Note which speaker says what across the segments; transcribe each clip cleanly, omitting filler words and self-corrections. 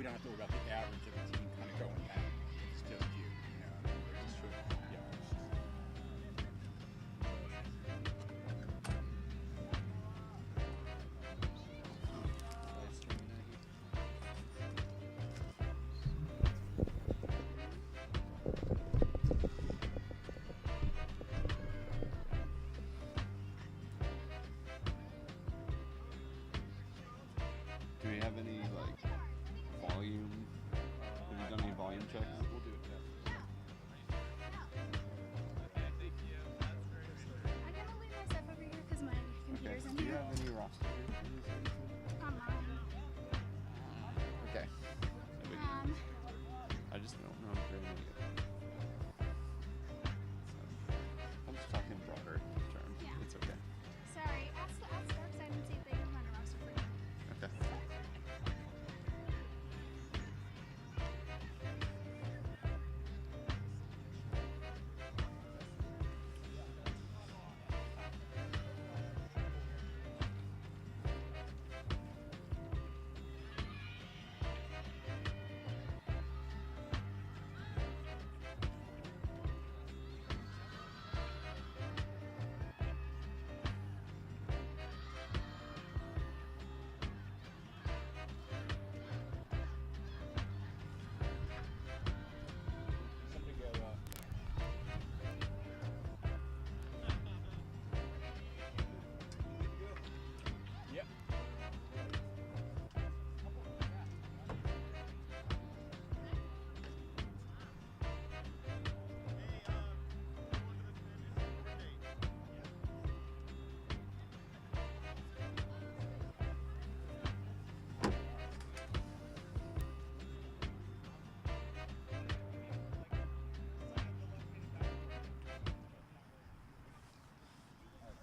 Speaker 1: don't have to worry about the average of the team kind of going down. It's just you, you know. They're just sort of, yeah.
Speaker 2: Do we have any like volume? Have you done any volume checks?
Speaker 1: We'll do it, yeah.
Speaker 3: I gotta leave my stuff over here because my
Speaker 2: Okay.
Speaker 3: computer's in
Speaker 2: Do you
Speaker 3: here.
Speaker 2: have any roster?
Speaker 3: Online.
Speaker 2: Okay. No biggie. I just don't know very many. I'm just talking broader terms.
Speaker 3: Yeah.
Speaker 2: It's okay.
Speaker 3: Sorry, ask Starks. I didn't see if they can find a roster for you.
Speaker 2: Okay.
Speaker 1: Somebody go, yep.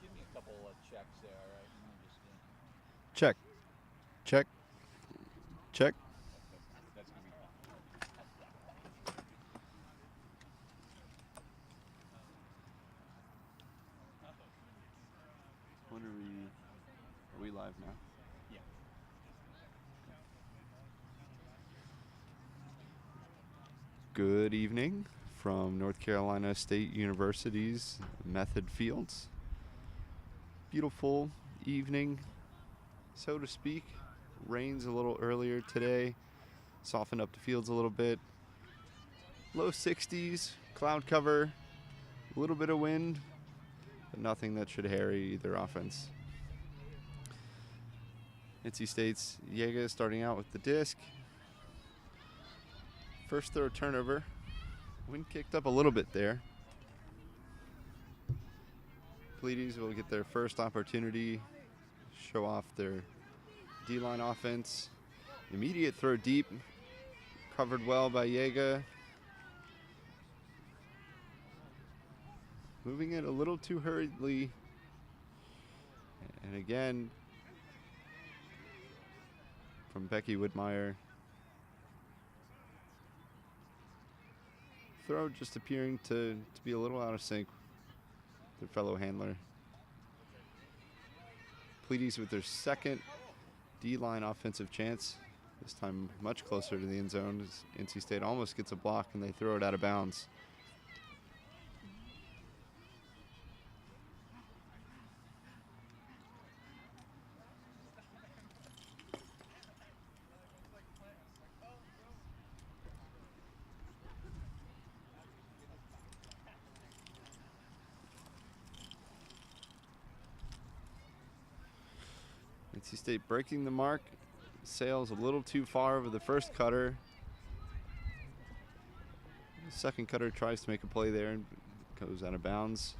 Speaker 1: Give me a couple of checks there, all right? And I'll just,
Speaker 2: Check. Check. Check.
Speaker 1: that's gonna be fun.
Speaker 2: When are we live now?
Speaker 1: Yeah.
Speaker 2: Good evening from North Carolina State University's Method Fields. Beautiful evening, so to speak. Rains a little earlier today, softened up the fields a little bit. Low 60s, cloud cover, a little bit of wind, but nothing that should harry either offense. NC State's Jaga starting out with the disc. First throw turnover. Wind kicked up a little bit there. Pleaides will get their first opportunity, show off their D-line offense. Immediate throw deep, covered well by Jaga. Moving it a little too hurriedly. And again, from Becky Whitmire. Throw just appearing to be a little out of sync with their fellow handler. Pleaides with their second D-line offensive chance. This time much closer to the end zone as NC State almost gets a block and they throw it out of bounds. NC State breaking the mark. Sails a little too far over the first cutter. The second cutter tries to make a play there and goes out of bounds.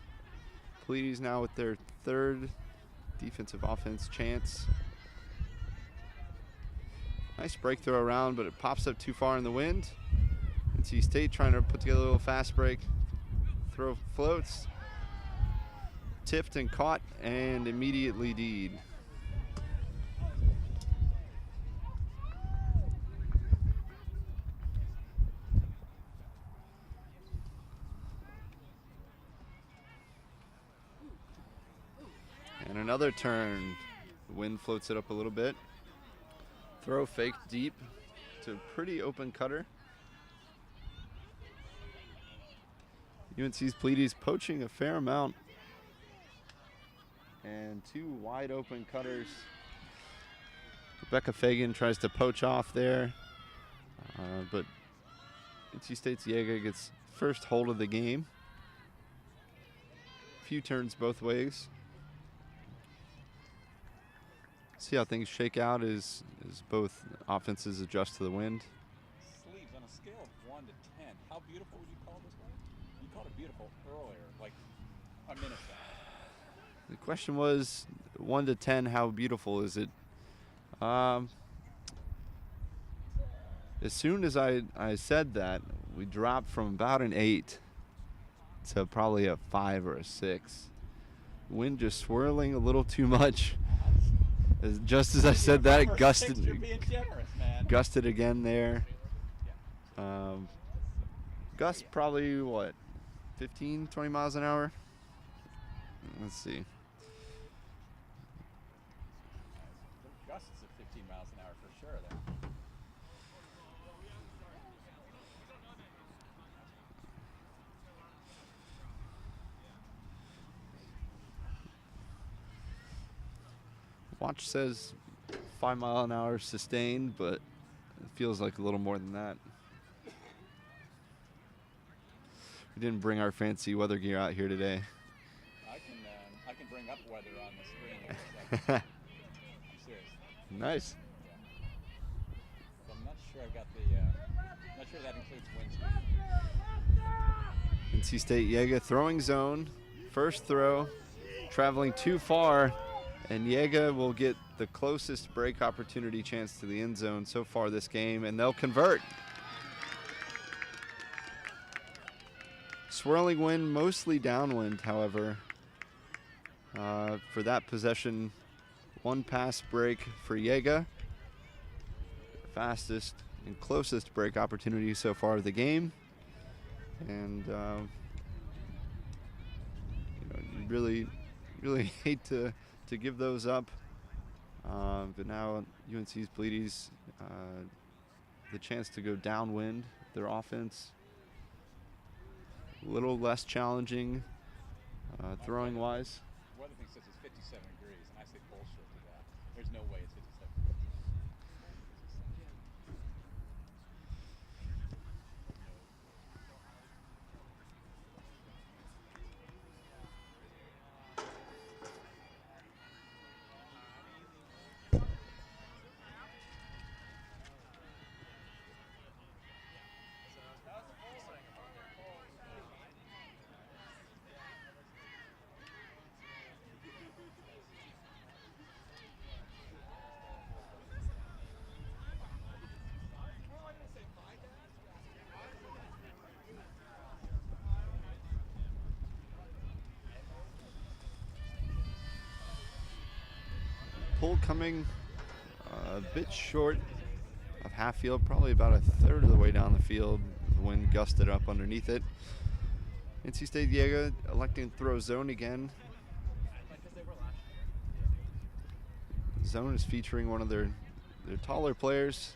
Speaker 2: Pleaides now with their third defensive offense chance. Nice breakthrow around, but it pops up too far in the wind. NC State trying to put together a little fast break. Throw floats. Tipped and caught and immediately D'd. And another turn. The wind floats it up a little bit. Throw faked deep to a pretty open cutter. UNC's Pleaides poaching a fair amount. And 2 wide open cutters. Rebecca Fagan tries to poach off there, but NC State's Jaga gets first hold of the game. Few turns both ways. See how things shake out as both offenses adjust to the wind.
Speaker 1: Sleeves on a scale of 1 to 10. How beautiful would you call this one? You called it beautiful earlier, like a minute ago.
Speaker 2: The question was 1 to 10, how beautiful is it? As soon as I said that, we dropped from about an 8 to probably a 5 or a 6. Wind just swirling a little too much. Just as I said that, it gusted.
Speaker 1: You're being generous, man.
Speaker 2: Gusted again there. Gust probably, what, 15, 20 miles an hour? Let's see.
Speaker 1: Gusts of 15 miles an hour for sure there.
Speaker 2: Watch says 5 mile an hour sustained, but it feels like a little more than that. We didn't bring our fancy weather gear out here today.
Speaker 1: I can bring up weather on the screen in a second. I'm serious.
Speaker 2: Nice.
Speaker 1: Yeah. But I'm not sure I've got the. Not sure that includes wind speed.
Speaker 2: NC State Jaga throwing zone. First throw, traveling too far, and Jaga will get the closest break opportunity chance to the end zone so far this game, and they'll convert. Swirling wind, mostly downwind, however. For that possession, 1 pass break for Jaga. Fastest and closest break opportunity so far of the game. And you really hate to give those up. But now UNC's Pleaides, the chance to go downwind, their offense a little less challenging throwing wise.
Speaker 1: Weather thing says it's 57 degrees, and I say bullshit to that. There's no way it's 57 degrees.
Speaker 2: Pull coming a bit short of half field, probably about a third of the way down the field. The wind gusted up underneath it. NC State Jaga electing to throw zone again. Zone is featuring one of their taller players,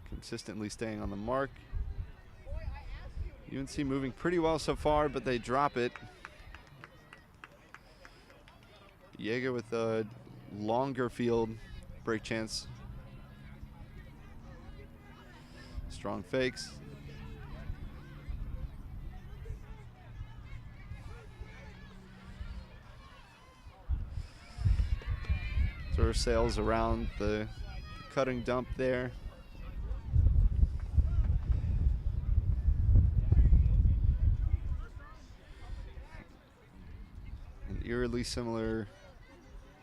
Speaker 2: consistently staying on the mark. UNC moving pretty well so far, but they drop it. Jaga with a longer field break chance. Strong fakes. Sort of sails around the cutting dump there. An eerily similar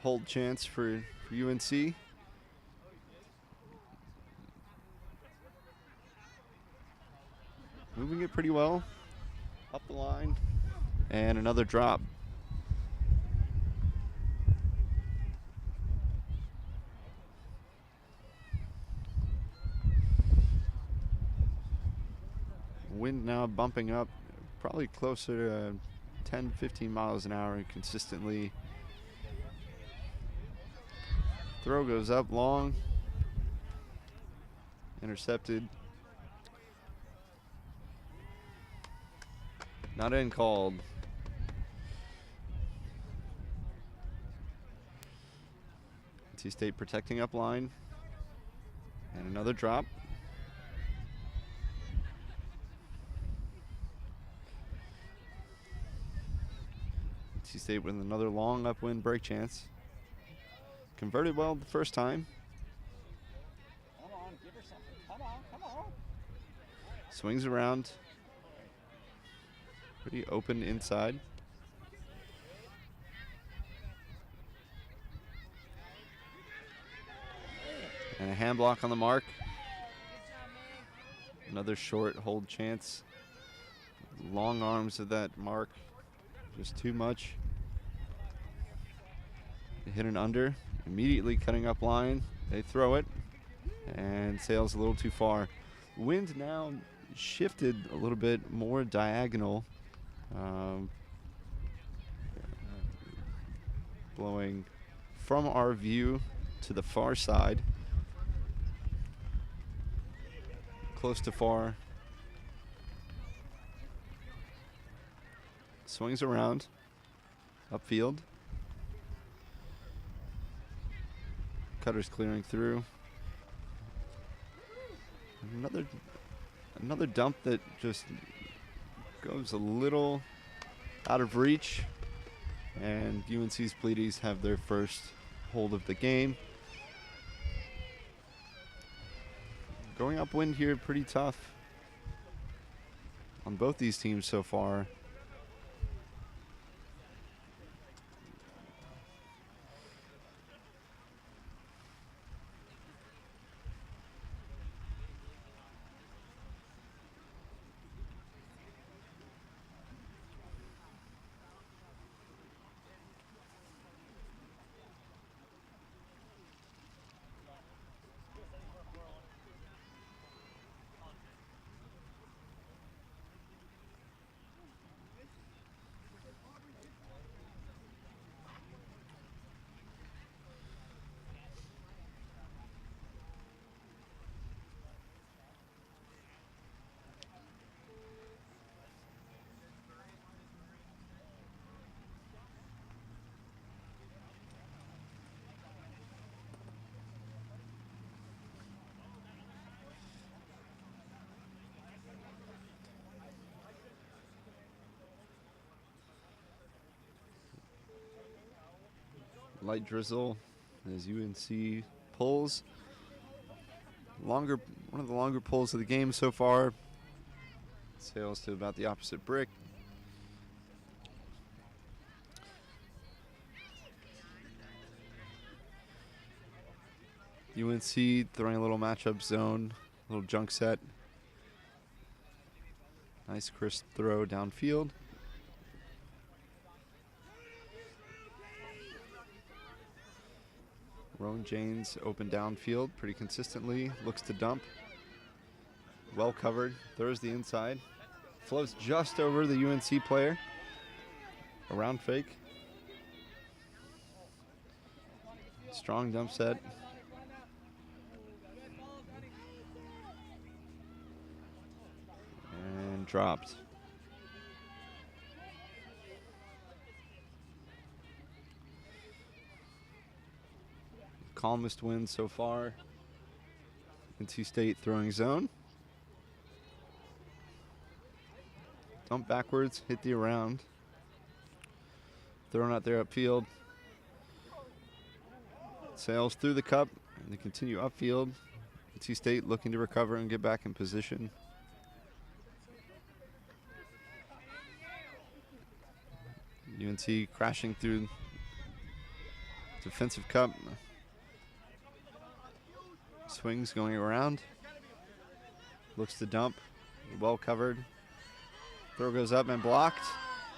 Speaker 2: hold chance for UNC. Moving it pretty well. Up the line. And another drop. Wind now bumping up, probably closer to 10, 15 miles an hour consistently. Throw goes up long. Intercepted. Not in called. NC State protecting up line. And another drop. NC State with another long upwind break chance. Converted well the first time.
Speaker 1: Come on, give her something. Come on, come on.
Speaker 2: Swings around. Pretty open inside. And a hand block on the mark. Another short hold chance. Long arms of that mark. Just too much. They hit an under. Immediately cutting up line. They throw it. And sails a little too far. Wind now shifted a little bit more diagonal. Blowing from our view to the far side. Close to far. Swings around. Upfield. Cutter's clearing through. Another dump that just goes a little out of reach. And UNC's Pleaides have their first hold of the game. Going upwind here, pretty tough on both these teams so far. Light drizzle as UNC pulls. One of the longer pulls of the game so far. Sails to about the opposite brick. UNC throwing a little matchup zone, little junk set. Nice crisp throw downfield. Rowan Janes open downfield pretty consistently. Looks to dump. Well covered. Throws the inside. Floats just over the UNC player. Around fake. Strong dump set. And dropped. Calmest wind so far. NC State throwing zone. Dump backwards, hit the around. Thrown out there upfield. Sails through the cup, and they continue upfield. NC State looking to recover and get back in position. UNC crashing through defensive cup. Swings going around. Looks to dump. Well covered. Throw goes up and blocked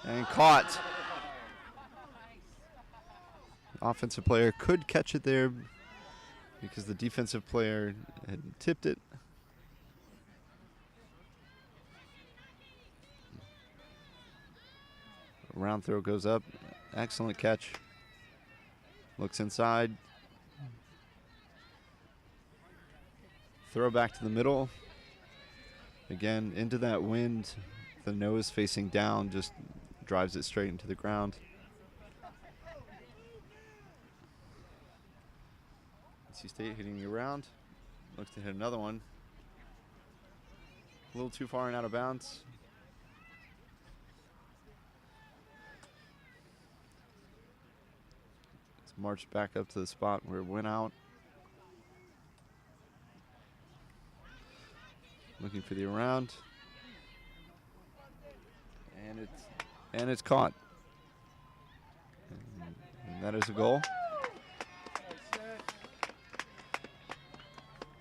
Speaker 2: and caught. Offensive player could catch it there because the defensive player had tipped it. Round throw goes up. Excellent catch. Looks inside. Throw back to the middle. Again, into that wind. The nose facing down just drives it straight into the ground. NC State hitting the around. Looks to hit another one. A little too far and out of bounds. It's marched back up to the spot where it went out. Looking for the around. And it's caught. And that is a goal.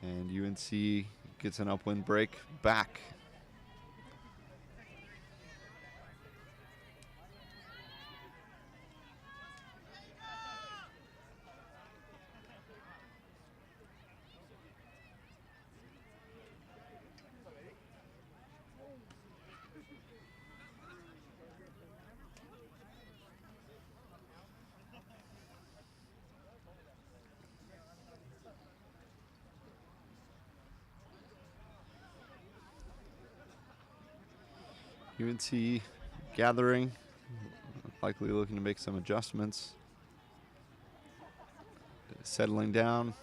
Speaker 2: And UNC gets an upwind break back. UNC gathering, likely looking to make some adjustments. Settling down.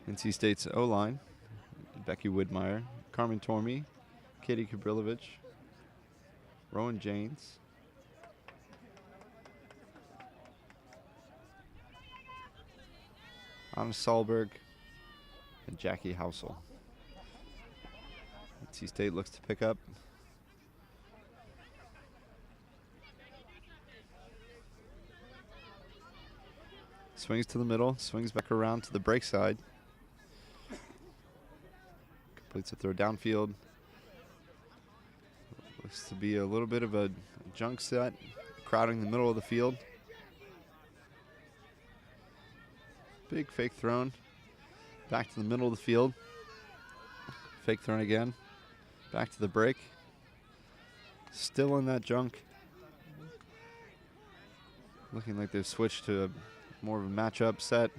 Speaker 2: NC State's O-line, Becky Widmeyer, Carmen Tormey, Katie Kabrilovich, Rowan Janes, Anna Sahlberg, and Jackie Housel. NC State looks to pick up. Swings to the middle, swings back around to the break side. Completes a throw downfield. Looks to be a little bit of a junk set, crowding the middle of the field. Big fake thrown. Back to the middle of the field. Fake thrown again. Back to the break. Still in that junk. Looking like they've switched to more of a matchup set.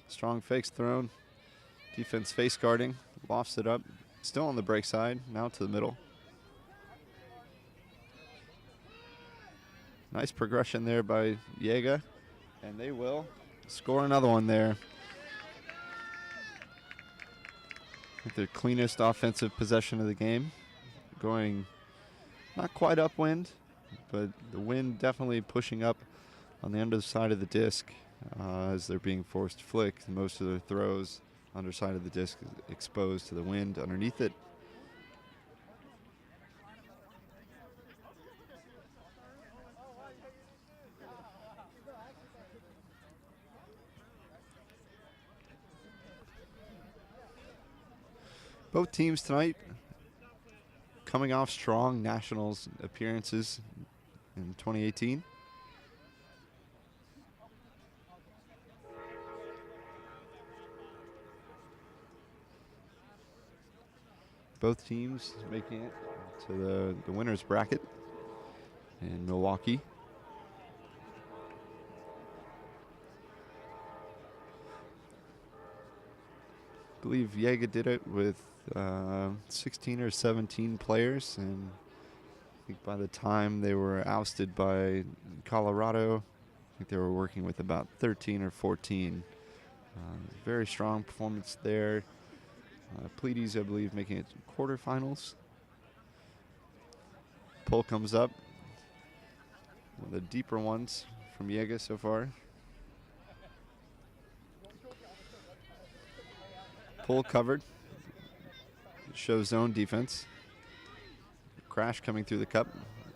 Speaker 2: Strong fakes thrown. Defense face guarding. Lofts it up. Still on the break side. Now to the middle. Nice progression there by Jaga. And they will score another one there. With their cleanest offensive possession of the game. Going not quite upwind, but the wind definitely pushing up on the underside of the disc. As they're being forced to flick. Most of their throws underside of the disc is exposed to the wind underneath it. Both teams tonight coming off strong nationals appearances in 2018. Both teams making it to the winner's bracket in Milwaukee. I believe Jaga did it with 16 or 17 players, and I think by the time they were ousted by Colorado, I think they were working with about 13 or 14. Very strong performance there. Pleaides, I believe, making it to quarterfinals. Pull comes up. One of the deeper ones from Jaga so far. Pull covered. Shows zone defense. Crash coming through the cup.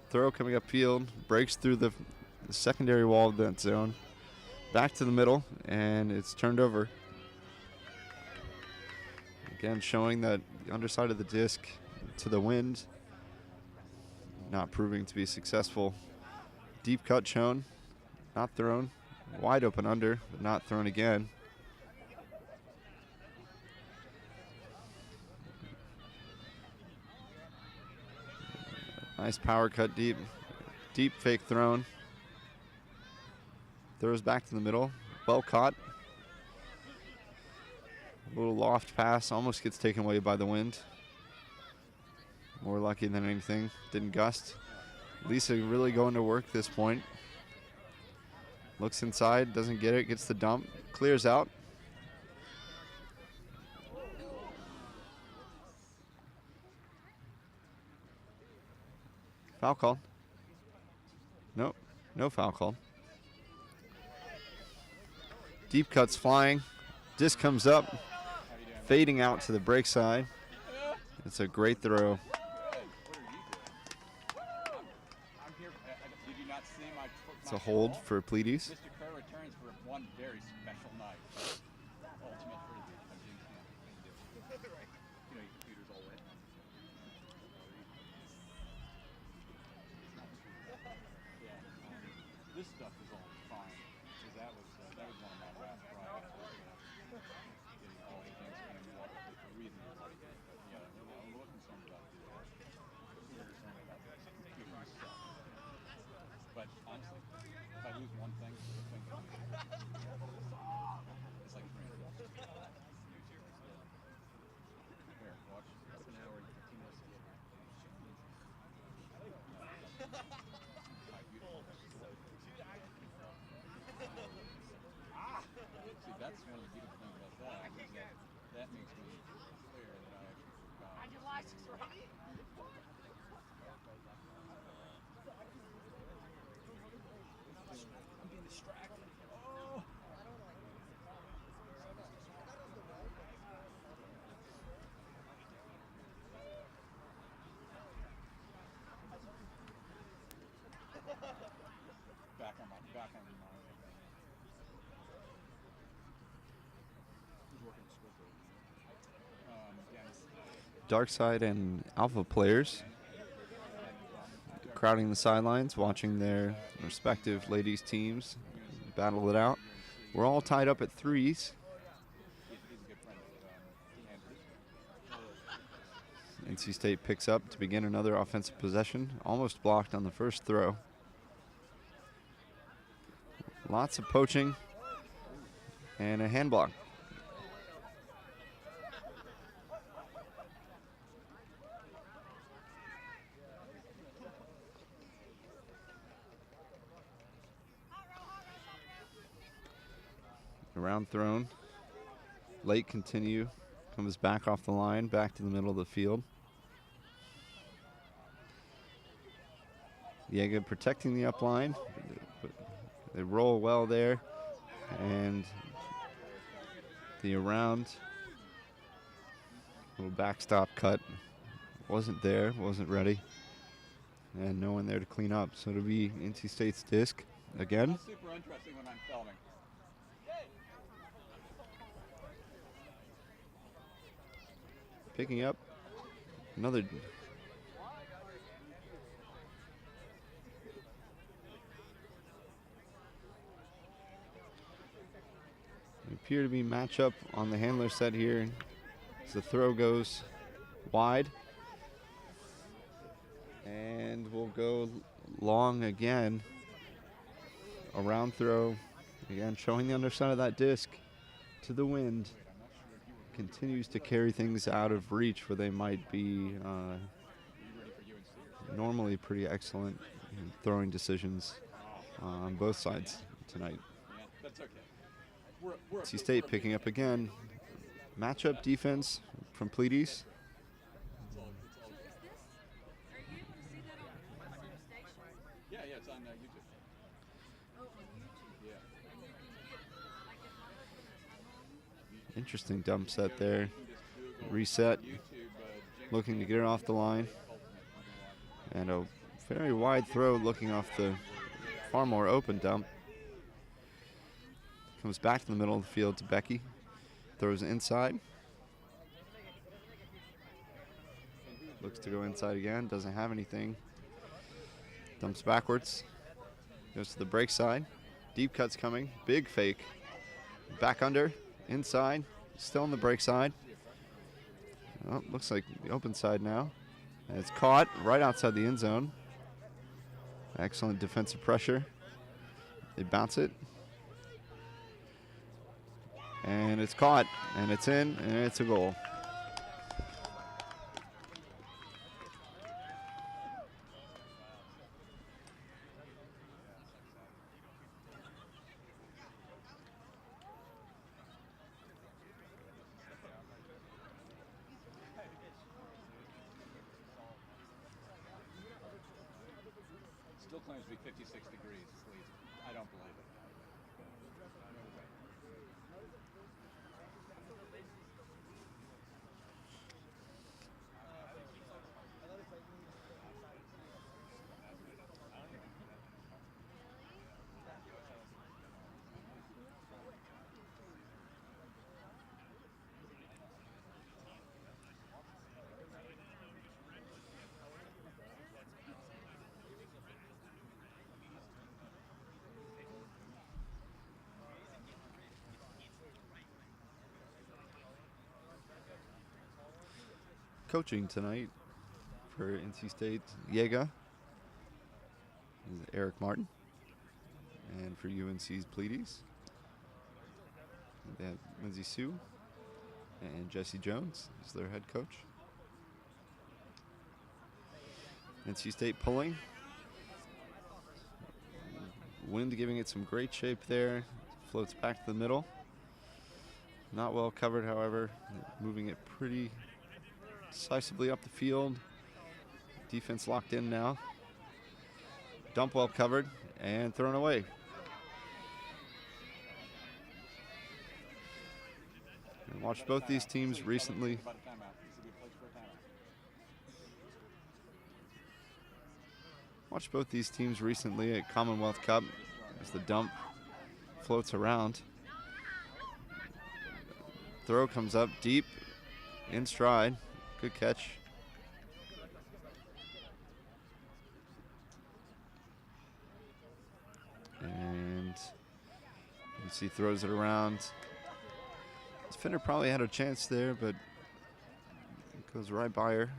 Speaker 2: Throw coming upfield. Breaks through the secondary wall of that zone. Back to the middle, and it's turned over. Again, showing that the underside of the disc to the wind, not proving to be successful. Deep cut shown, not thrown. Wide open under, but not thrown again. Nice power cut deep. Deep fake thrown. Throws back to the middle. Well caught. A little loft pass. Almost gets taken away by the wind. More lucky than anything. Didn't gust. Lisa really going to work this point. Looks inside. Doesn't get it. Gets the dump. Clears out. Foul call. Nope. No foul call. Deep cuts flying. Disc comes up. Fading out to the break side. It's a great throw. It's a hold for Pleaides.
Speaker 1: Mr. Kerr returns for one very special night. Ultimate Frisbee. I'm James Campbell. You know your computer's all wet. Yeah. This stuff is all fine. Because that was one of my last tryouts. Getting all the things in water for reasons. But yeah, I'm a little concerned about the computer stuff. But honestly, if I lose one thing, the thing comes. It's like $300. Here, watch. That's an hour and 15 minutes to get back. See, that's one of the beautiful things about that, is that makes me clear that I actually forgot.
Speaker 3: I just license, right?
Speaker 1: I'm being distracted. Oh! Back on my Who's working the script?
Speaker 2: Dark side and alpha players crowding the sidelines, watching their respective ladies teams battle it out. We're all tied up at threes. NC State picks up to begin another offensive possession. Almost blocked on the first throw. Lots of poaching and a hand block. Around thrown. Late continue. Comes back off the line, back to the middle of the field. Jaga protecting the up line. They roll well there. And the around little backstop cut wasn't there, wasn't ready. And no one there to clean up. So it'll be NC State's disc again.
Speaker 1: That's super interesting when I'm filming.
Speaker 2: Picking up another. They appear to be matchup on the handler set here. As the throw goes wide. And we'll go long again. Around throw. Again, showing the underside of that disc to the wind. Continues to carry things out of reach where they might be normally pretty excellent in throwing decisions on both sides tonight. NC State picking up again. Matchup defense from Pleaides.
Speaker 1: Yeah, it's on YouTube. Yeah.
Speaker 2: Interesting dump set there. Reset. Looking to get it off the line. And a very wide throw looking off the far more open dump. Comes back to the middle of the field to Becky. Throws inside. Looks to go inside again. Doesn't have anything. Dumps backwards. Goes to the break side. Deep cut's coming. Big fake. Back under. Inside. Still on the break side. Oh, looks like the open side now. And it's caught right outside the end zone. Excellent defensive pressure. They bounce it. And it's caught. And it's in. And it's a goal.
Speaker 1: Still claims to be 56 degrees, Pleaides. I don't believe it.
Speaker 2: Coaching tonight for NC State Jaga is Eric Martin, and for UNC's Pleaides, they have Lindsay Sue and Jesse Jones as their head coach. NC State pulling. Wind giving it some great shape there. Floats back to the middle. Not well covered, however, moving it pretty decisively up the field. Defense locked in now. Dump well covered and thrown away. And watched both these teams recently. Watched both these teams recently at Commonwealth Cup as the dump floats around. Throw comes up deep in stride. Good catch. And you see throws it around. Defender probably had a chance there, but it goes right by her.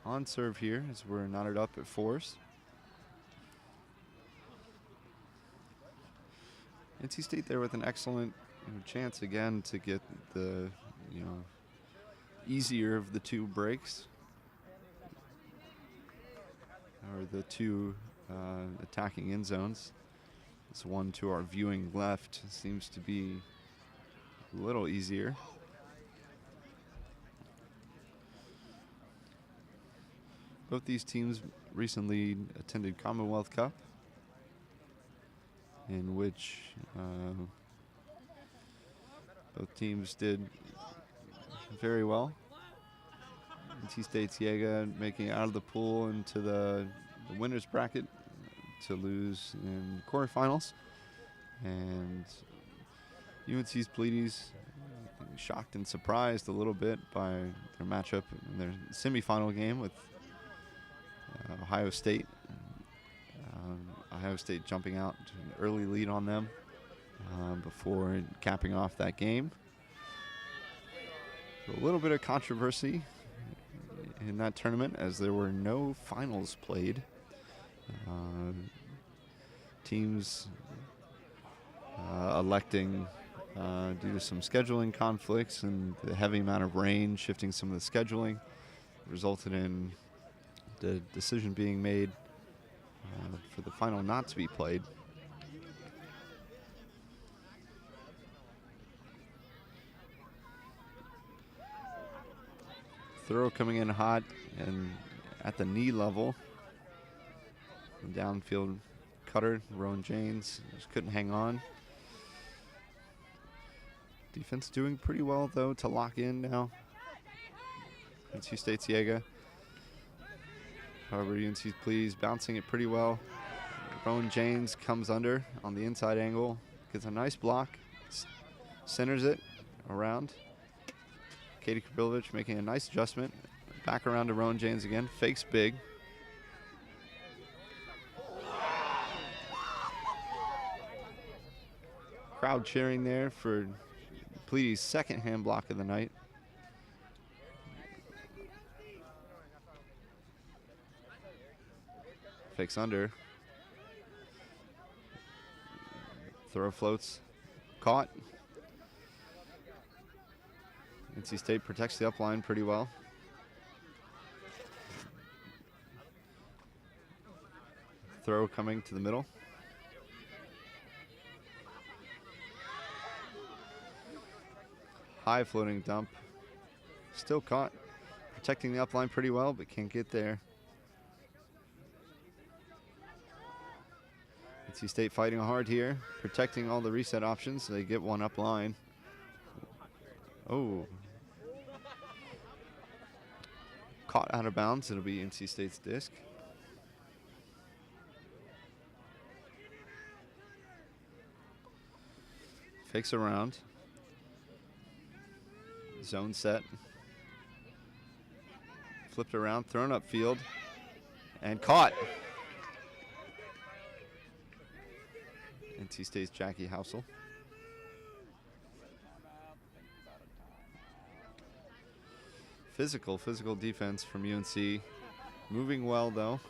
Speaker 2: On serve here as we're knotted up at fours. NC State there with an excellent chance again to get the easier of the two breaks, or the two attacking end zones. This one to our viewing left seems to be a little easier. Both these teams recently attended Commonwealth Cup, in which both teams did very well. NC State's Jaga making it out of the pool into the winner's bracket to lose in quarterfinals. And UNC's Pleaides shocked and surprised a little bit by their matchup in their semifinal game with Ohio State. Ohio State jumping out to an early lead on them before capping off that game. A little bit of controversy in that tournament as there were no finals played. Teams electing due to some scheduling conflicts and the heavy amount of rain shifting some of the scheduling resulted in the decision being made for the final not to be played. Throw coming in hot and at the knee level. Downfield cutter, Rowan James just couldn't hang on. Defense doing pretty well though to lock in now. NC State's Jaga. However, UNC's Pleaides bouncing it pretty well. Rowan James comes under on the inside angle, gets a nice block, centers it around. Katie Krabilovich making a nice adjustment. Back around to Rowan James again. Fakes big. Crowd cheering there for Pleaides' second hand block of the night. Fakes under. Throw floats. Caught. NC State protects the up line pretty well. Throw coming to the middle. High floating dump. Still caught. Protecting the up line pretty well, but can't get there. NC State fighting hard here, protecting all the reset options. They get one up line. Oh. Caught out of bounds. It'll be NC State's disc. Fakes around. Zone set. Flipped around, thrown upfield, and caught. NC State's Jackie Housel. Physical defense from UNC. Moving well though.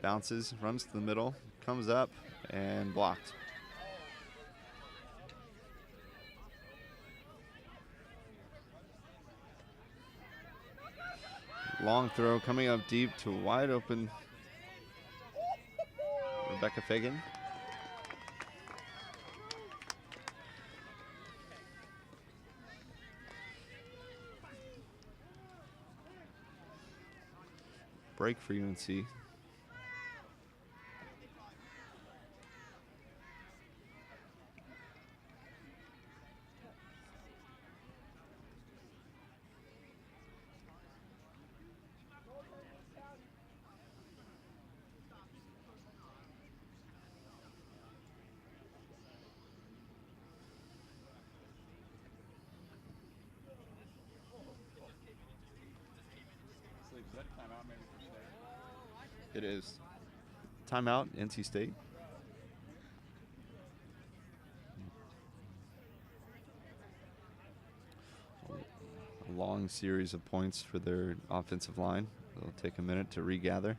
Speaker 2: Bounces, runs to the middle, comes up, and blocked. Long throw coming up deep to wide open Rebecca Fagan. Break for UNC.
Speaker 1: Is that timeout maybe for State?
Speaker 2: It is. Timeout, NC State. A long series of points for their offensive line. They'll take a minute to regather.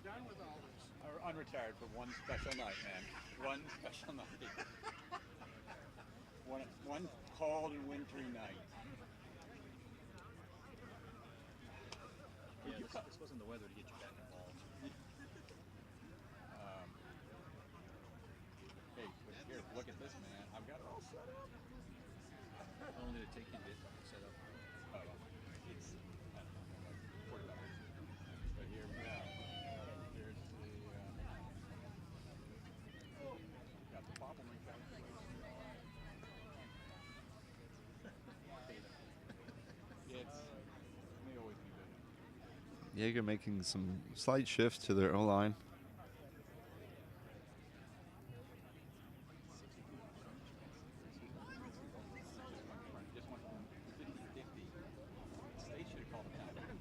Speaker 4: Done with all this.
Speaker 1: Or unretired for one special night, man. One special night. one cold and wintry night.
Speaker 4: Yeah, this wasn't the weather to get you back involved.
Speaker 1: Hey, but here, look at this, man. I've got it all set up.
Speaker 4: How long did it take you to get set up?
Speaker 1: It's, I don't know, like 40 minutes. But here we go. Here's the, got the bottleneck calculation. It's, may always be good.
Speaker 2: Jaga making some slight shifts to their O-line.
Speaker 1: Just went from 50-50. State should have called a timeout.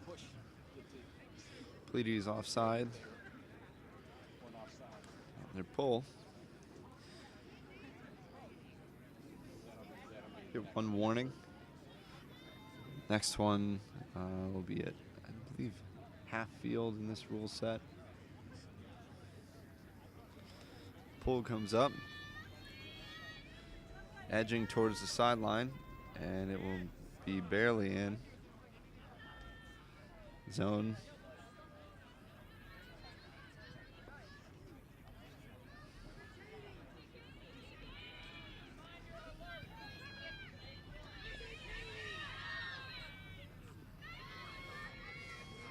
Speaker 1: Push.
Speaker 2: Pleaides offside.
Speaker 1: One offside.
Speaker 2: Their pull.
Speaker 1: That'll be
Speaker 2: Get one warning. Next one will be at, I believe, half field in this rule set. Pull comes up, edging towards the sideline, and it will be barely in. Zone.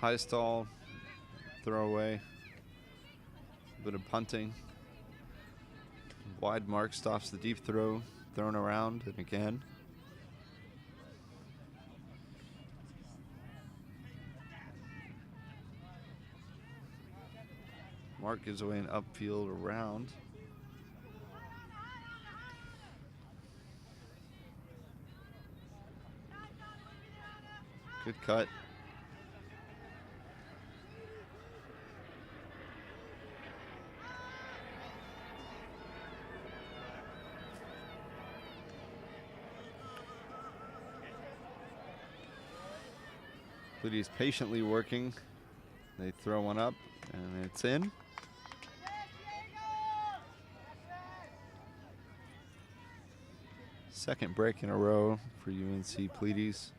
Speaker 2: High stall, throwaway, bit of punting. Wide mark stops the deep throw, thrown around, and again. Mark gives away an upfield around. Good cut. Pleaides patiently working. They throw one up, and it's in. Second break in a row for UNC Pleaides.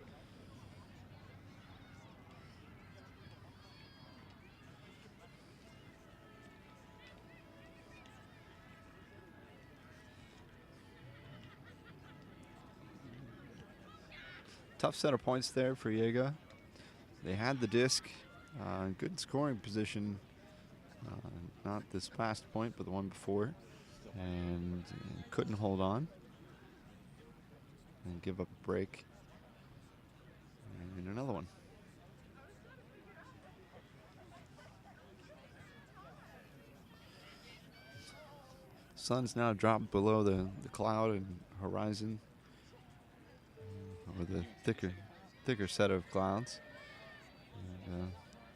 Speaker 2: Tough set of points there for Jaga. They had the disc, good scoring position, not this last point, but the one before, and couldn't hold on and give up a break. And another one. Sun's now dropped below the cloud and horizon, or the thicker set of clouds. And,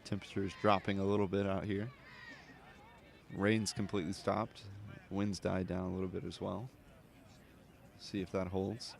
Speaker 2: temperatures dropping a little bit out here. Rain's completely stopped. Winds died down a little bit as well. See if that holds.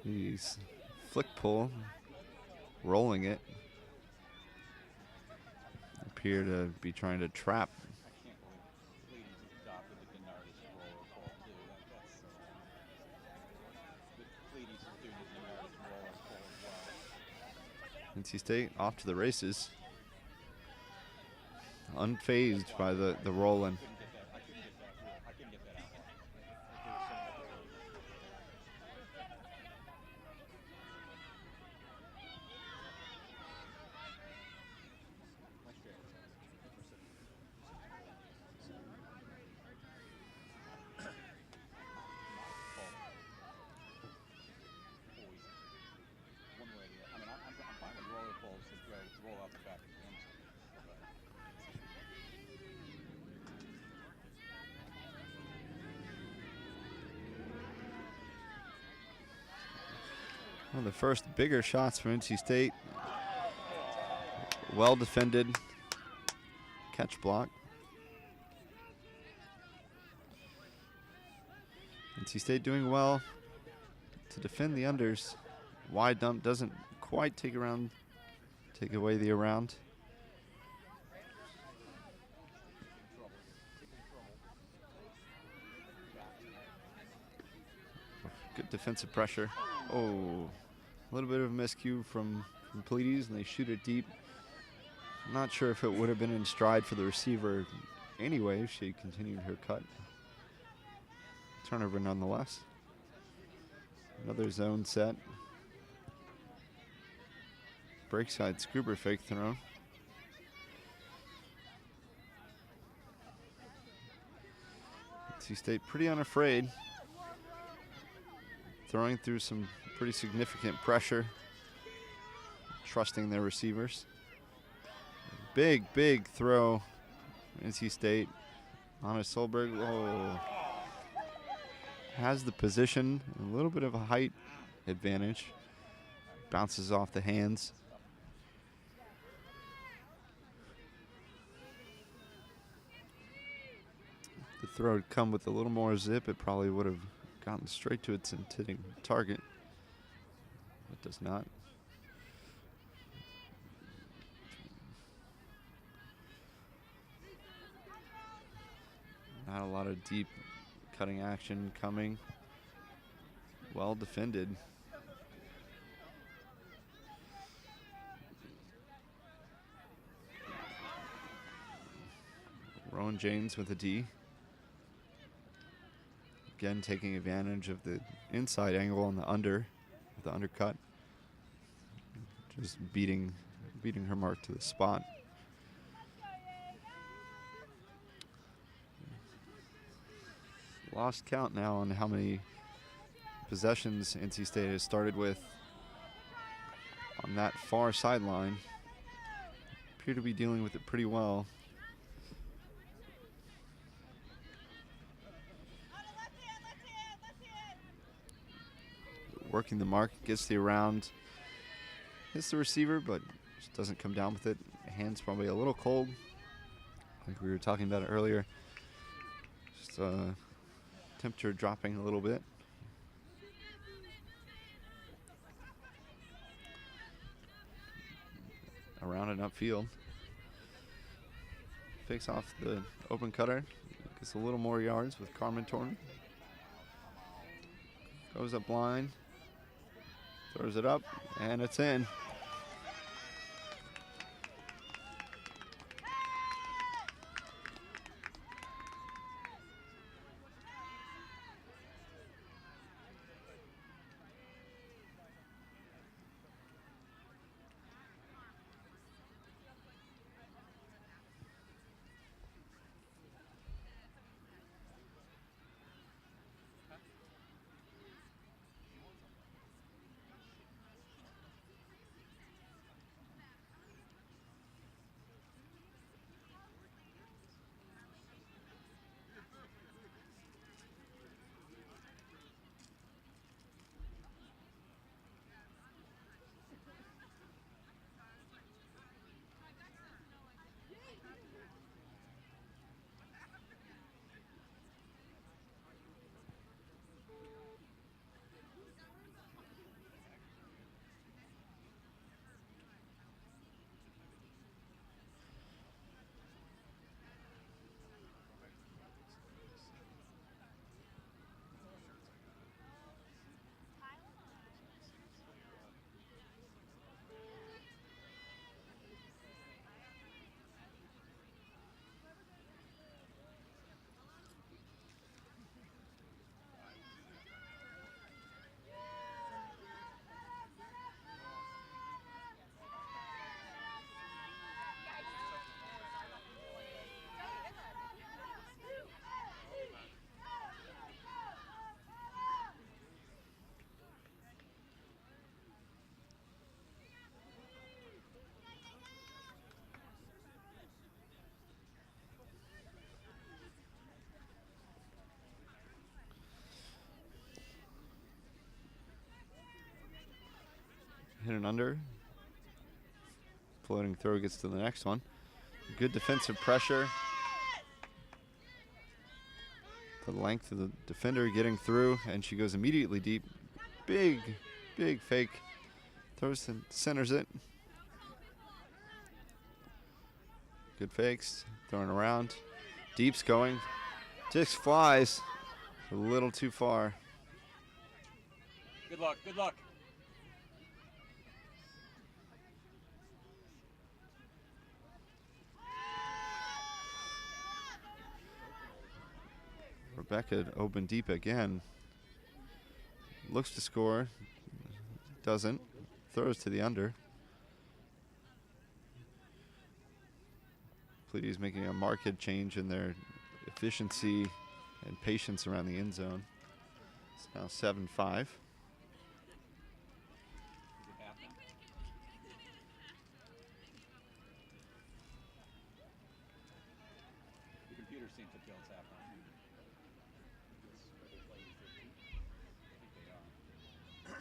Speaker 2: He's flick pull, rolling it. Appear to be trying to trap. NC State off to the races. Unfazed by the rolling. One of the first bigger shots for NC State. Well defended catch block. NC State doing well to defend the unders. Wide dump doesn't quite take away the around. Good defensive pressure. Oh, a little bit of a miscue from Pleaides, and they shoot it deep. Not sure if it would have been in stride for the receiver anyway if she continued her cut. Turnover nonetheless. Another zone set. Break side scuba fake throw. NC State pretty unafraid. Throwing through some pretty significant pressure. Trusting their receivers. big throw. NC State. Anna Solberg. Oh. Has the position. A little bit of a height advantage. Bounces off the hands. If the throw had come with a little more zip, it probably would have gotten straight to its intended target. It does not. Not a lot of deep cutting action coming. Well defended. Rowan James with a D. Again, taking advantage of the inside angle on the under, with the undercut. Just beating her mark to the spot. Lost count now on how many possessions NC State has started with on that far sideline. Appear to be dealing with it pretty well. Working the mark, gets the around, hits the receiver, but just doesn't come down with it. Hands probably a little cold, like we were talking about it earlier. Just temperature dropping a little bit. Around and upfield. Fakes off the open cutter. Gets a little more yards with Carmen Torn. Goes up line. Throws it up, and it's in. Hit an under. Floating throw gets to the next one. Good defensive pressure. The length of the defender getting through, and she goes immediately deep. Big fake. Throws and centers it. Good fakes. Throwing around. Deep's going. Just flies a little too far.
Speaker 1: Good luck, good luck.
Speaker 2: Rebecca open deep again. Looks to score. Doesn't. Throws to the under. Pleaides making a marked change in their efficiency and patience around the end zone. It's now 7-5.
Speaker 1: never seen Patil's halftime.
Speaker 4: They played 13.
Speaker 1: I think they are.
Speaker 4: I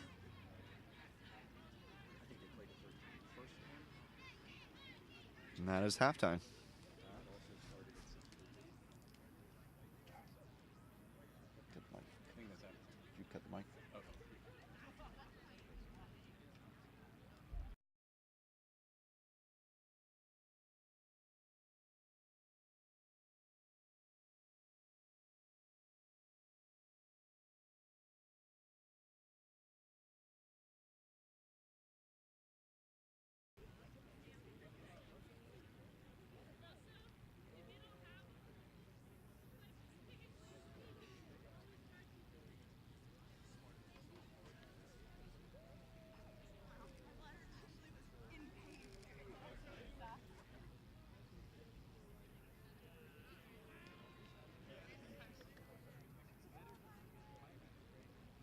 Speaker 4: think they played the 13 first game.
Speaker 2: And that is halftime.
Speaker 4: It also started at 6:15.
Speaker 2: Cut the mic.
Speaker 1: I think that's halftime.
Speaker 2: Did you cut the mic?
Speaker 1: Okay.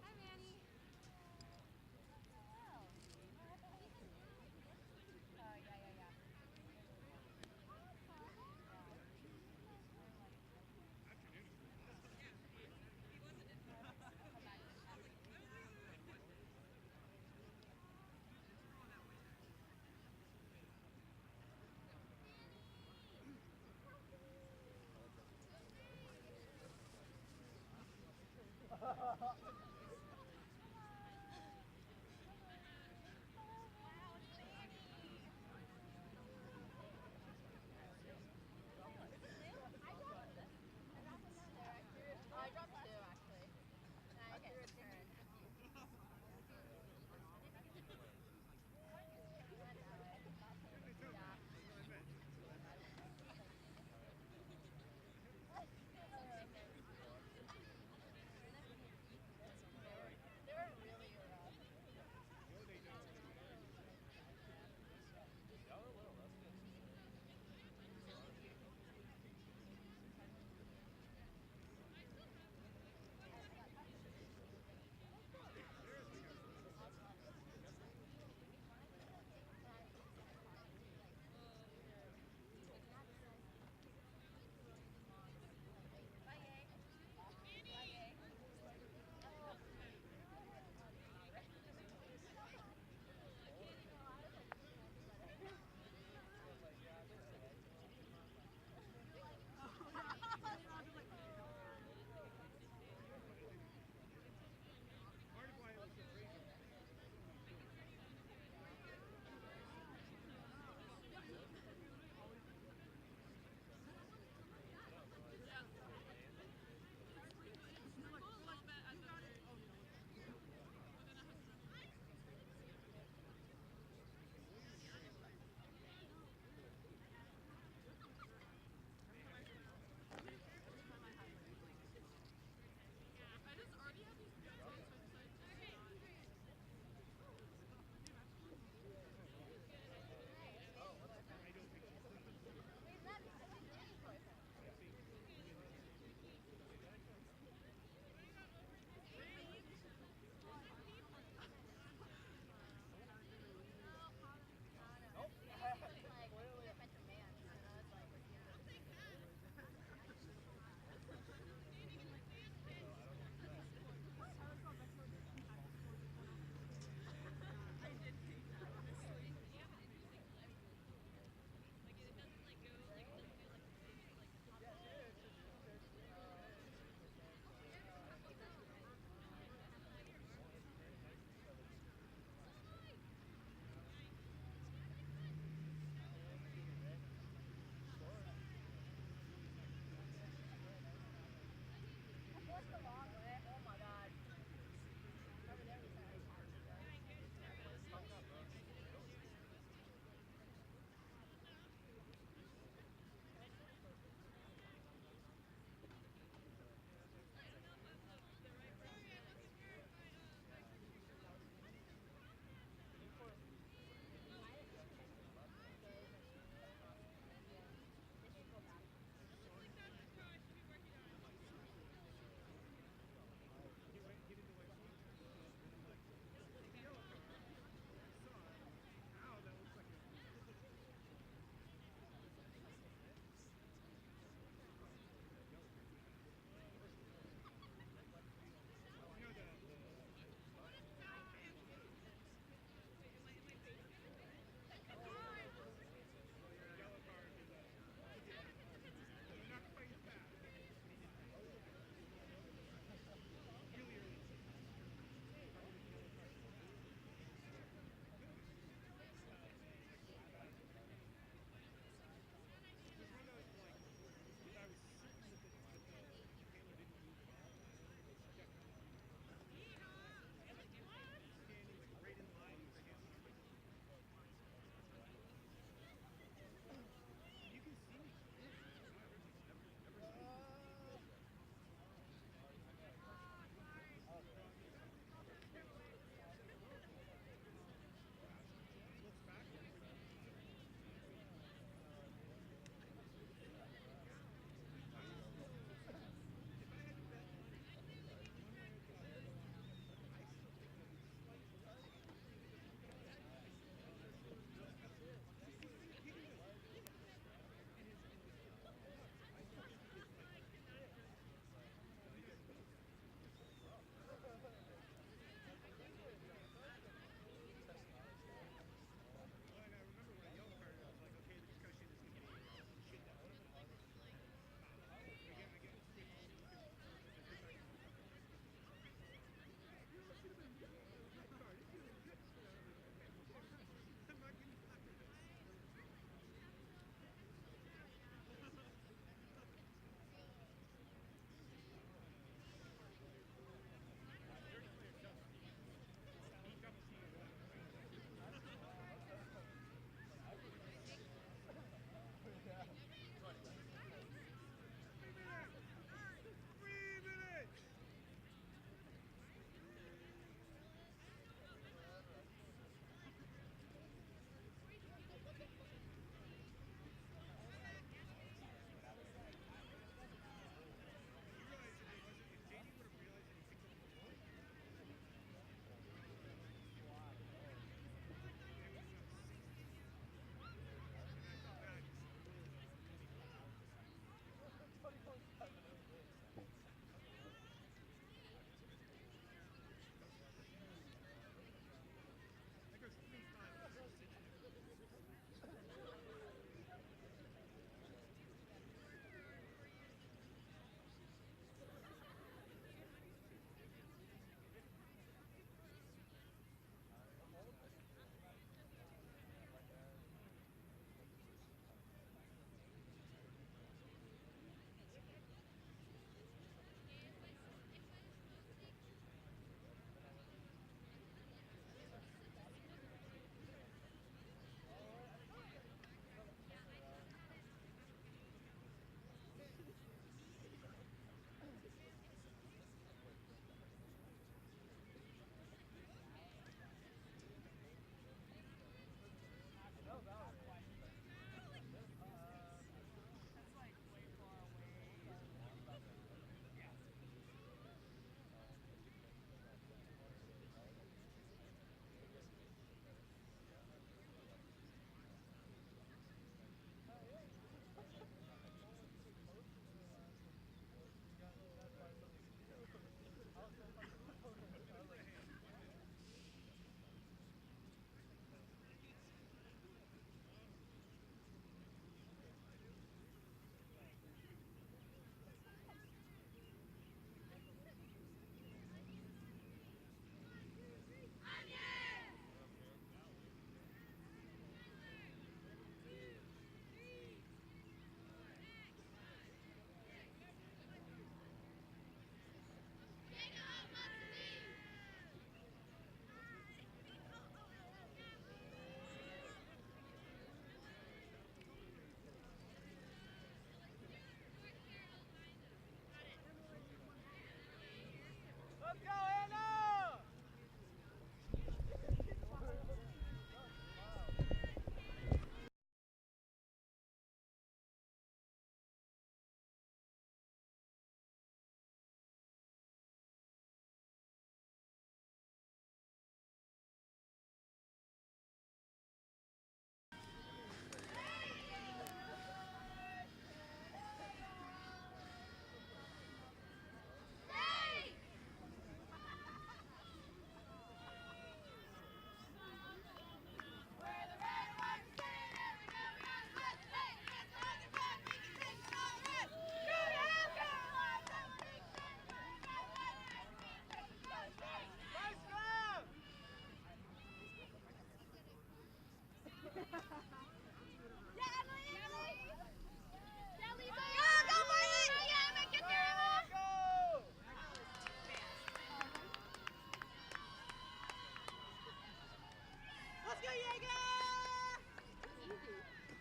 Speaker 3: Hi, Manny. Oh, yeah. I dropped two, actually. And I threw a turn.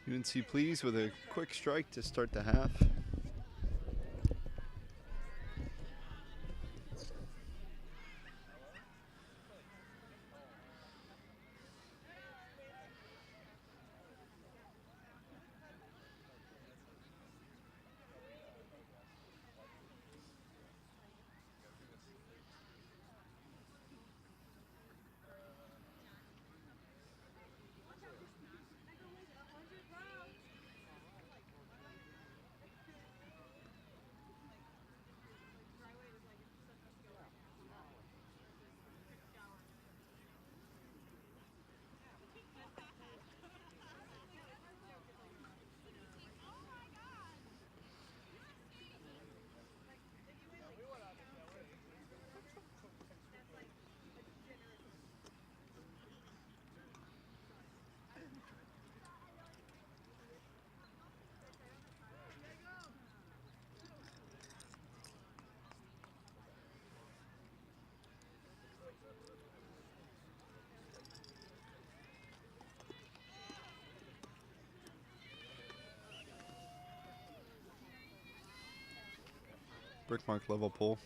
Speaker 2: UNC Pleaides with a quick strike to start the half. Brickmark level pull.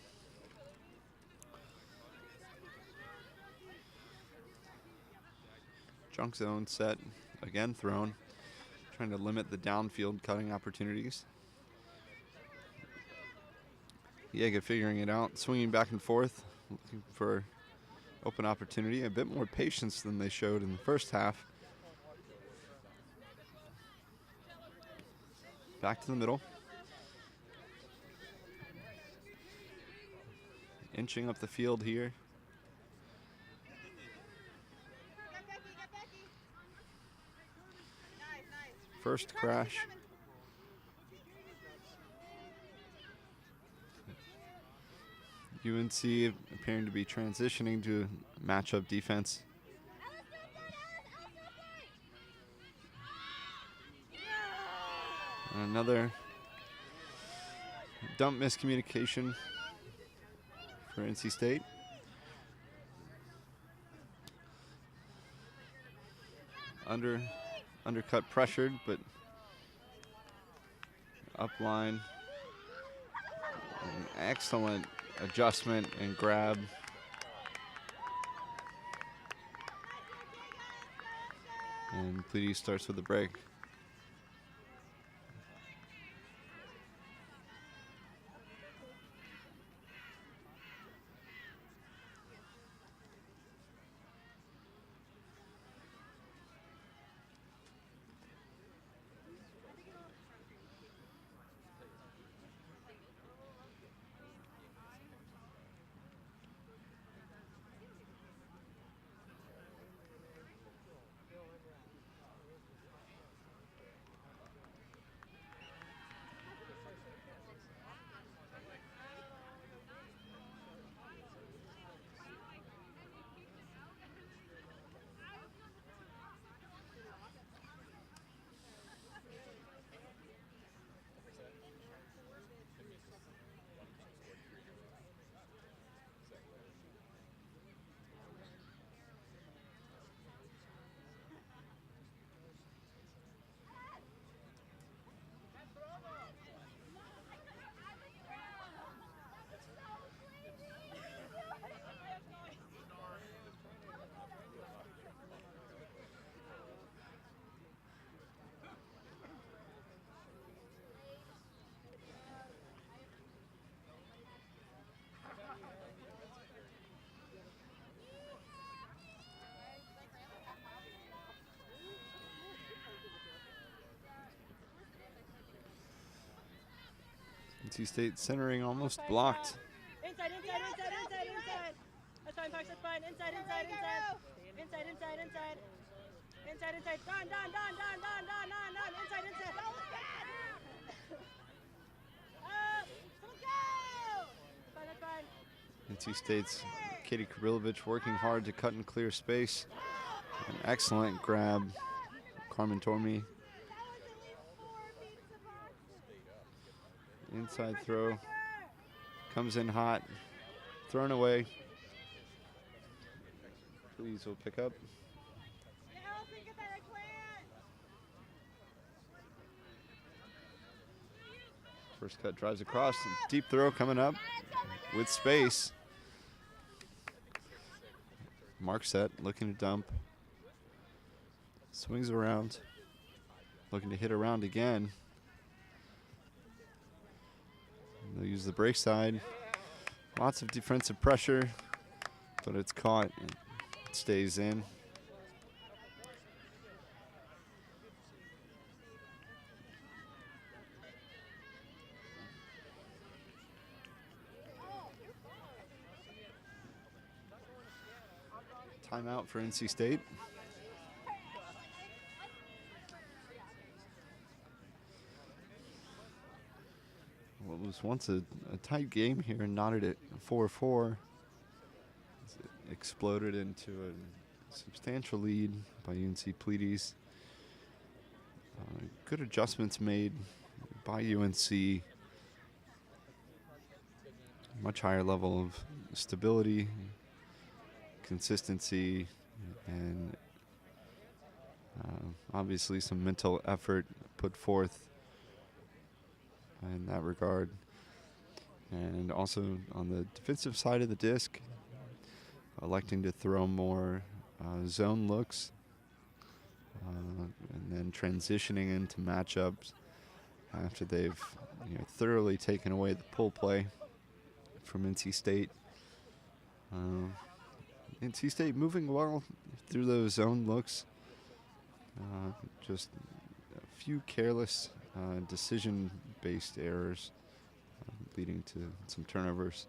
Speaker 2: Junk zone set, again thrown. Trying to limit the downfield cutting opportunities. Jaga figuring it out, swinging back and forth, looking for open opportunity. A bit more patience than they showed in the first half. Back to the middle. Inching up the field here. First crash. UNC appearing to be transitioning to matchup defense. And another dump miscommunication for NC State. Undercut pressured, but upline. An excellent adjustment and grab. And Pleaides starts with the break. NC State centering almost blocked.
Speaker 5: Inside. That's fine, Fox, that's fine. Inside. Done. Inside. That's fine.
Speaker 2: NC State's Katie Kurilovich working hard to cut and clear space. An excellent grab. Carmen Tormey. Inside throw. Comes in hot. Thrown away. Pleaides will pick up. First cut drives across. Deep throw coming up with space. Mark set, looking to dump. Swings around. Looking to hit around again. They'll use the break side. Lots of defensive pressure, but it's caught. It stays in. Timeout for NC State. What was once a tight game here and knotted at 4-4. It exploded into a substantial lead by UNC Pleaides. Good adjustments made by UNC. Much higher level of stability, consistency, and obviously some mental effort put forth in that regard. And also on the defensive side of the disc, electing to throw more zone looks and then transitioning into matchups after they've thoroughly taken away the pull play from NC State. NC State moving well through those zone looks. Just a few careless decision-based errors leading to some turnovers.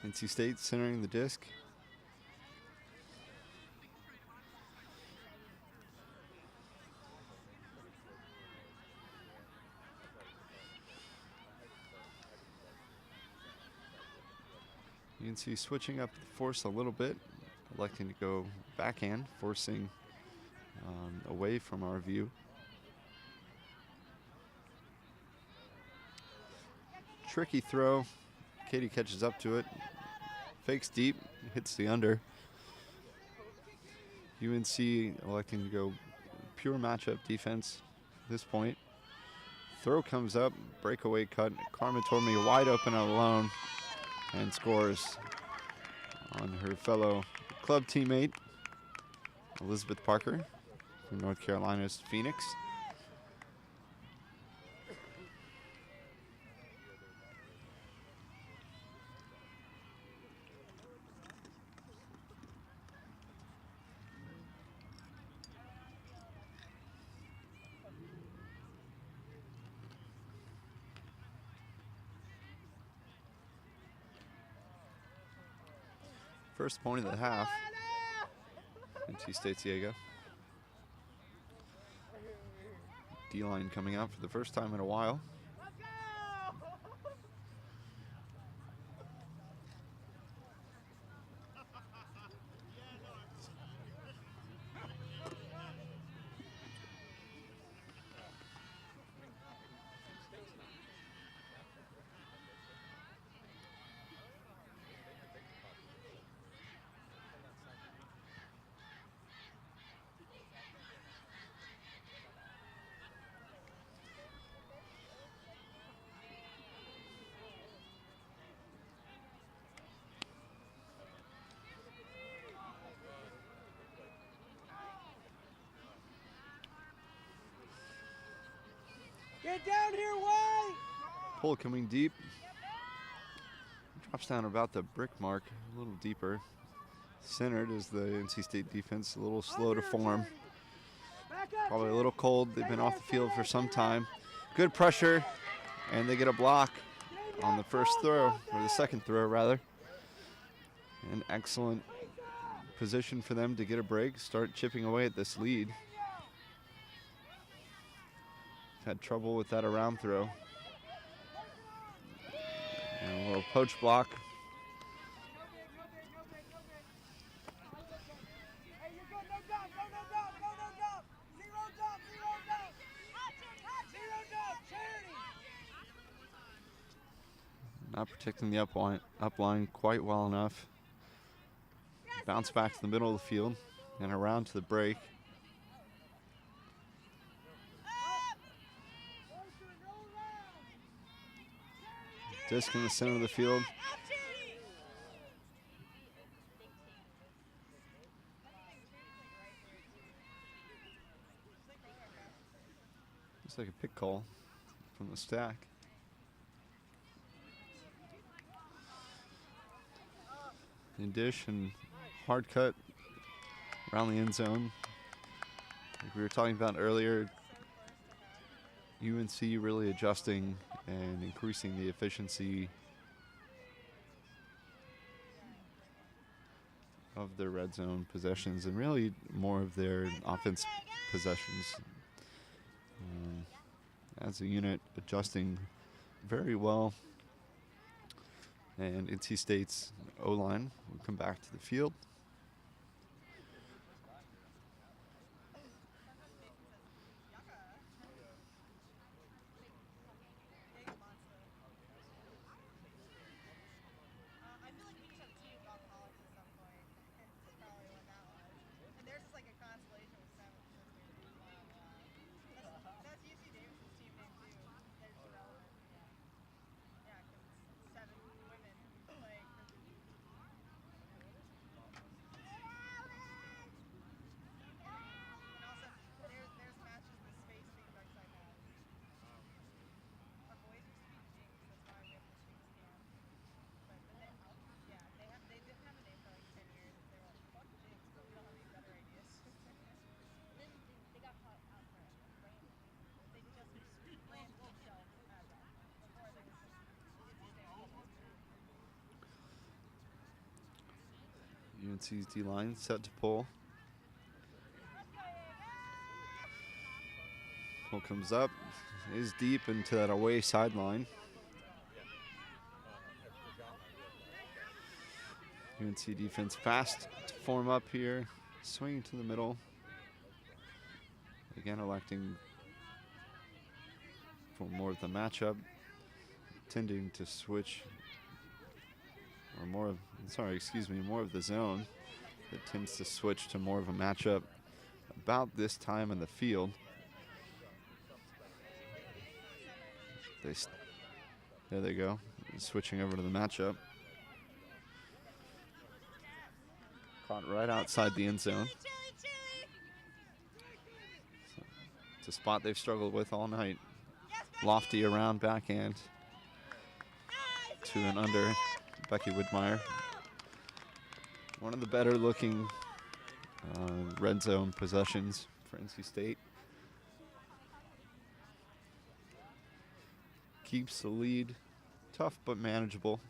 Speaker 2: NC State centering the disc. UNC switching up the force a little bit, electing to go backhand, forcing away from our view. Tricky throw. Katie catches up to it. Fakes deep, hits the under. UNC electing to go pure matchup defense at this point. Throw comes up, breakaway cut. Carmen Tormey wide open and alone and scores on her fellow club teammate, Elizabeth Parker from North Carolina's Phoenix. First point of the half. NC State's Jaga. D-line coming out for the first time in a while.
Speaker 5: Get down here, White!
Speaker 2: Pull coming deep. Drops down about the brick mark, a little deeper. Centered is the NC State defense, a little slow to form. Probably a little cold. They've been off the field for some time. Good pressure, and they get a block on the first throw, or the second throw rather. An excellent position for them to get a break, start chipping away at this lead. Had trouble with that around throw. And a little poach block. Not protecting the upline quite well enough. Bounce back to the middle of the field and around to the break. Disc in the center of the field. Looks like a pick call from the stack. In dish and hard cut around the end zone. Like we were talking about earlier, UNC really adjusting and increasing the efficiency of their red zone possessions and really more of their offense possessions. As a unit, adjusting very well. And NC State's O-line will come back to the field. UNC's D-line set to pull. Pull comes up, is deep into that away sideline. UNC defense fast to form up here, swinging to the middle. Again, electing for more of the matchup, tending to switch, or more of the zone that tends to switch to more of a matchup about this time in the field. There they go, switching over to the matchup. Caught right outside the end zone. So it's a spot they've struggled with all night. Lofty around backhand to and under Becky Widmeyer. One of the better looking red zone possessions for NC State. Keeps the lead, tough but manageable.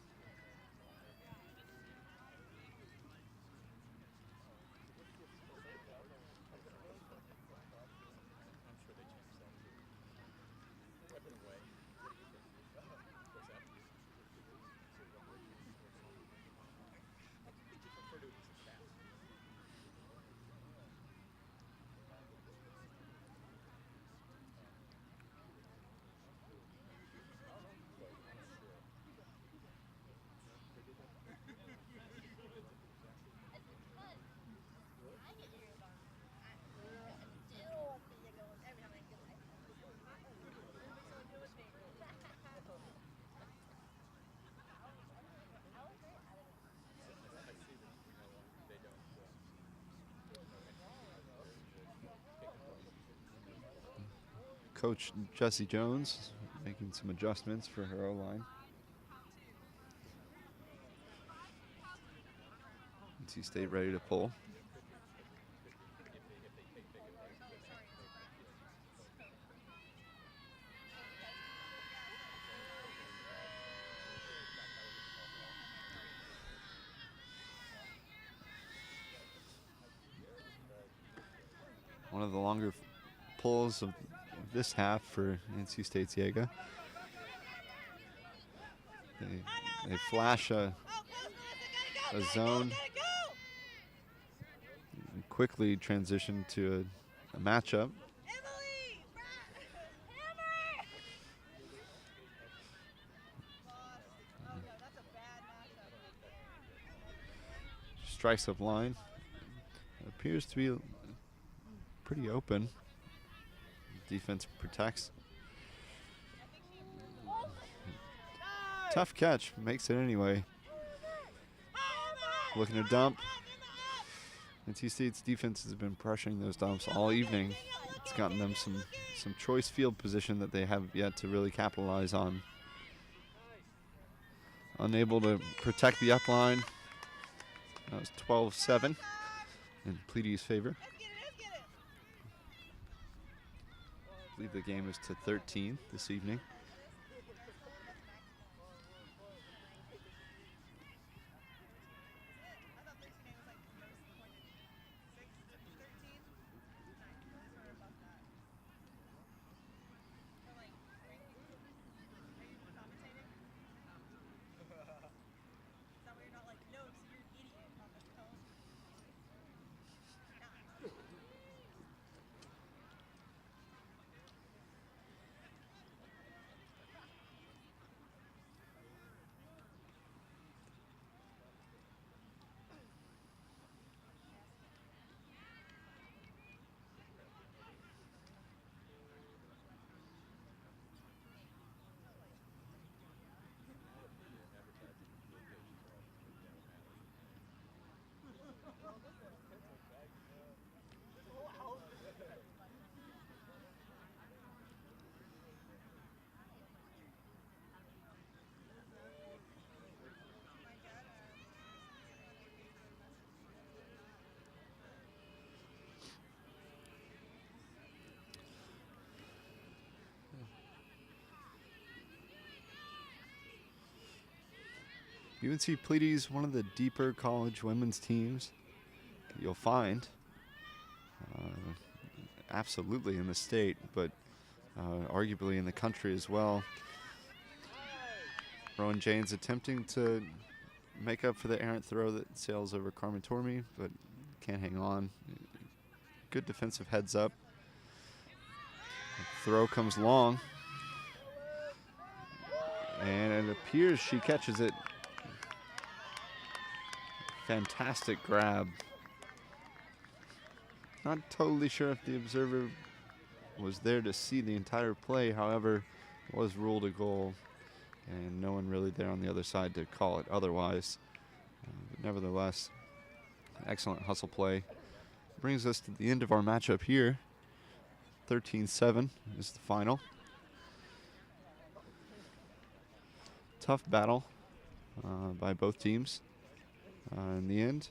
Speaker 2: Coach Jesse Jones making some adjustments for her O-line. NC State ready to pull. One of the longer pulls of this half for NC State's Jaga. They flash a zone and quickly transition to a matchup. Strikes up line. Appears to be pretty open. Defense protects. Tough catch, makes it anyway. Looking to dump. NC State's defense has been pressuring those dumps all evening. It's gotten them some choice field position that they have yet to really capitalize on. Unable to protect the up line. That was 12-7 in Pleaides' favor. I believe the game is to 13 this evening. UNC Pleaides, one of the deeper college women's teams you'll find, absolutely in the state, but arguably in the country as well. Rowan Janes attempting to make up for the errant throw that sails over Carmen Tormey, but can't hang on. Good defensive heads up. Throw comes long, and it appears she catches it. Fantastic grab. Not totally sure if the observer was there to see the entire play, however, it was ruled a goal, and no one really there on the other side to call it otherwise. But nevertheless, excellent hustle play. Brings us to the end of our matchup here. 13-7 is the final. Tough battle by both teams. In the end,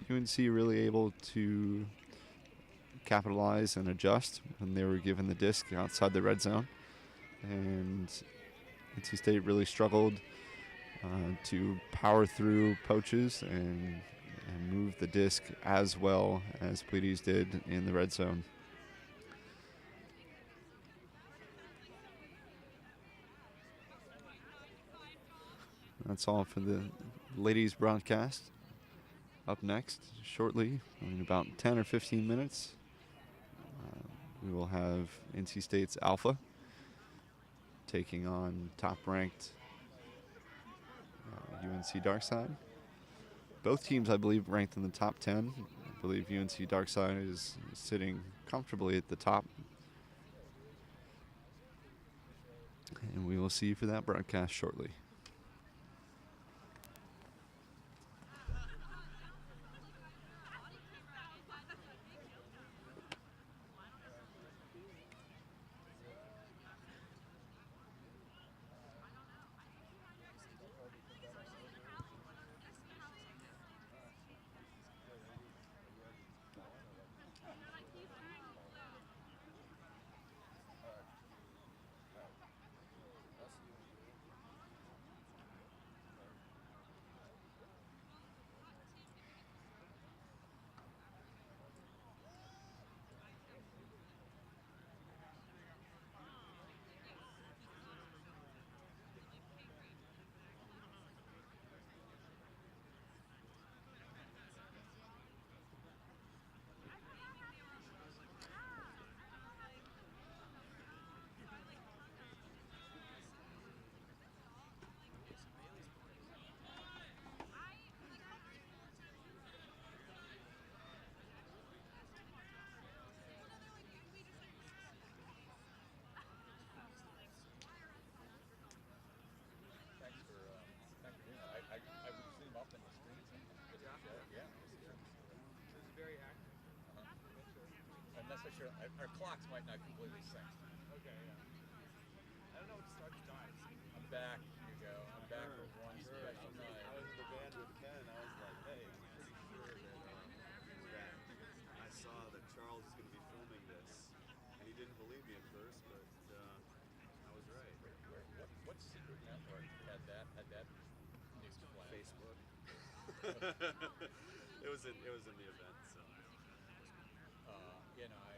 Speaker 2: UNC really able to capitalize and adjust when they were given the disc outside the red zone. And NC State really struggled to power through poaches and move the disc as well as Pleaides did in the red zone. That's all for the ladies broadcast. Up next, shortly, in about 10 or 15 minutes, we will have NC State's Alpha taking on top-ranked UNC Darkside. Both teams, I believe, ranked in the top 10. I believe UNC Darkside is sitting comfortably at the top. And we will see you for that broadcast shortly.
Speaker 1: so sure. Our clocks might not completely sync.
Speaker 6: Okay, yeah. I don't know what to start the times.
Speaker 1: I'm back, Hugo. I'm back for one special night.
Speaker 6: I was in the band with Ken, and I was like, hey, I'm pretty sure that I saw that Charles is going to be filming this. And he didn't believe me at first, but I was right.
Speaker 1: What secret network had that news flag?
Speaker 6: Facebook. It was in the event, so.
Speaker 1: You know,